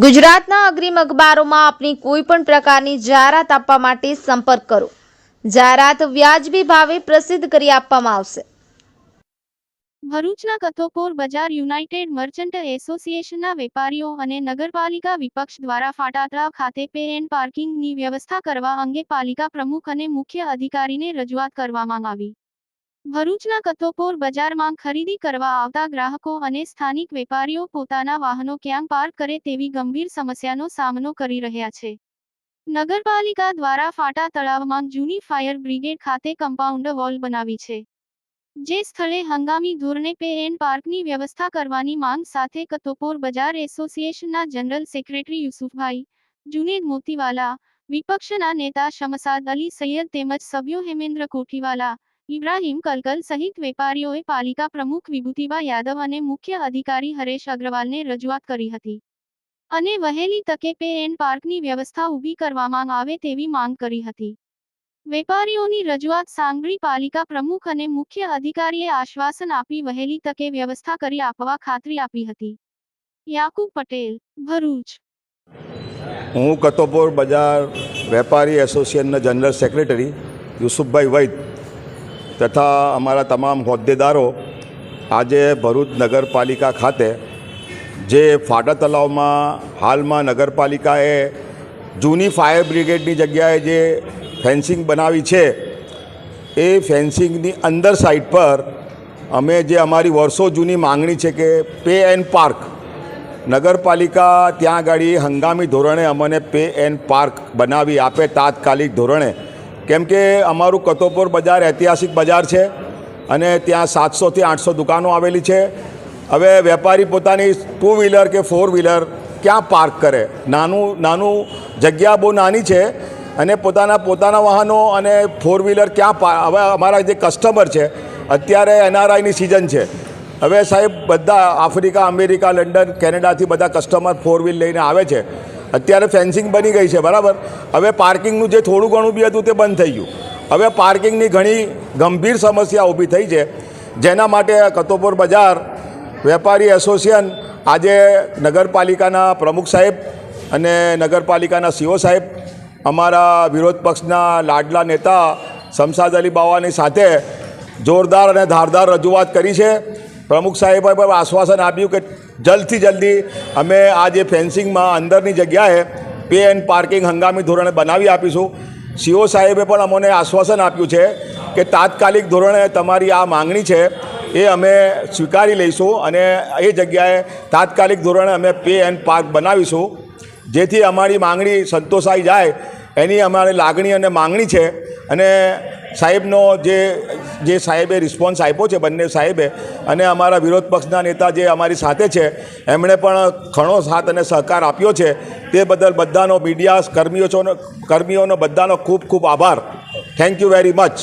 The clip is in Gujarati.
ગુજરાતના અગ્રીમ અખબારોમાં આપની કોઈ પણ પ્રકારની જાહેરાત આપવા માટે સંપર્ક કરો। જાહેરાત વ્યાજબી ભાવે પ્રસિદ્ધ કરી આપવામાં આવશે। ભરૂચના કથોપોર બજાર યુનાઇટેડ મર્ચન્ટ એસોસિએશનના વેપારીઓ અને નગરપાલિકા વિપક્ષ દ્વારા ફાટા તળાવ ખાતે પે એન્ડ પાર્કિંગની વ્યવસ્થા કરવા અંગે પાલિકા પ્રમુખ અને મુખ્ય અધિકારીને રજૂઆત કરવામાં આવી। ભરૂચના કથોપોર બજારમાં ખરીદી કરવા આવતા ગ્રાહકો અને સ્થાનિક વેપારીઓ પોતાના વાહનો ક્યાં પાર્ક કરે તેવી ગંભીર સમસ્યાનો સામનો કરી રહ્યા છે। નગરપાલિકા દ્વારા ફાટા તળાવમાં જૂની ફાયર બ્રિગેડ ખાતે કમ્પાઉન્ડ વોલ બનાવી છે, જે સ્થળે હંગામી ધોરણે પે એન્ડ પાર્કની વ્યવસ્થા કરવાની માંગ સાથે કથોપોર બજાર એસોસિએશનના જનરલ સેક્રેટરી યુસુફભાઈ જુનેદ મોતીવાલા, વિપક્ષના નેતા શમસાદ અલી સૈયદ તેમજ સભ્યો હેમેન્દ્ર કોઠીવાલા, ઇબ્રાહીમ કલકલ સહિત વેપારીઓએ પાલિકા પ્રમુખ વિભૂતિબા યાદવ અને મુખ્ય અધિકારી હરેશ અગ્રવાલને રજૂઆત કરી હતી અને વહેલી તકે પે એન્ડ પાર્કની વ્યવસ્થા ઊભી કરવામાં આવે તેવી માંગ કરી હતી। વેપારીઓની રજૂઆત સાંભળી પાલિકા પ્રમુખ અને મુખ્ય અધિકારીએ આશ્વાસન આપી વહેલી તકે વ્યવસ્થા કરી આપવા ખાતરી આપી હતી। યાકુબ પટેલ, ભરૂચ। હું કથોપોર બજાર વેપારી એસોસિએશનના જનરલ સેક્રેટરી યુસુફભાઈ વૈદ તથા અમારા તમામ હોદ્દેદારો આજે ભરૂચ નગરપાલિકા ખાતે જે ફાટા તળાવમાં હાલમાં નગરપાલિકાએ જૂની ફાયર બ્રિગેડની જગ્યાએ જે ફેન્સિંગ બનાવી છે, એ ફેન્સિંગની અંદર સાઈડ પર અમે જે અમારી વર્ષો જૂની માંગણી છે કે પે એન્ડ પાર્ક, નગરપાલિકા ત્યાં આગળ હંગામી ધોરણે અમને પે એન્ડ પાર્ક બનાવી આપે તાત્કાલિક ધોરણે। કેમ કે અમારું કથોપોર બજાર ઐતિહાસિક બજાર છે અને ત્યાં 700થી 800 દુકાનો આવેલી છે। હવે વેપારી પોતાની 2 વ્હીલર કે 4 વ્હીલર ક્યાં પાર્ક કરે? નાનું જગ્યા બહુ નાની છે અને પોતાના વાહનો અને 4 વ્હીલર ક્યાં હવે અમારા જે કસ્ટમર છે, અત્યારે NRIની સિઝન છે। હવે સાહેબ બધા આફ્રિકા, અમેરિકા, લંડન, કેનેડાથી બધા કસ્ટમર 4 વ્હીલ લઈને આવે છે। અત્યારે ફેન્સિંગ બની ગઈ છે, બરાબર। હવે પાર્કિંગનું જે થોડું ઘણું બી હતું તે બંધ થઈ ગયું। હવે પાર્કિંગની ઘણી ગંભીર સમસ્યા ઊભી થઈ છે, જેના માટે કથોપોર બજાર વેપારી એસોસિએશન આજે નગરપાલિકાના પ્રમુખ સાહેબ અને નગરપાલિકાના CO સાહેબ, અમારા વિરોધ પક્ષના લાડલા નેતા શમસાદ અલી બાવાની સાથે જોરદાર અને ધારદાર રજૂઆત કરી છે। પ્રમુખ સાહેબે પણ આશ્વાસન આપ્યું કે જલ્દથી જલ્દી અમે આ જે ફેન્સિંગમાં અંદરની જગ્યાએ પે એન્ડ પાર્કિંગ હંગામી ધોરણે બનાવી આપીશું। CO સાહેબે પણ અમને આશ્વાસન આપ્યું છે કે તાત્કાલિક ધોરણે તમારી આ માંગણી છે એ અમે સ્વીકારી લઈશું અને એ જગ્યાએ તાત્કાલિક ધોરણે અમે પે એન્ડ પાર્ક બનાવીશું, જેથી અમારી માંગણી સંતોષાઈ જાય એની અમારી લાગણી અને માંગણી છે। અને સાહેબનો જે સાહેબે રિસ્પોન્સ આપ્યો છે, બંને સાહેબે અને અમારા વિરોધ પક્ષના નેતા જે અમારી સાથે છે, એમણે પણ ઘણો સાથ અને સહકાર આપ્યો છે। તે બદલ બધાનો મીડિયા કર્મીઓનો બધાનો ખૂબ ખૂબ આભાર। Thank you very much.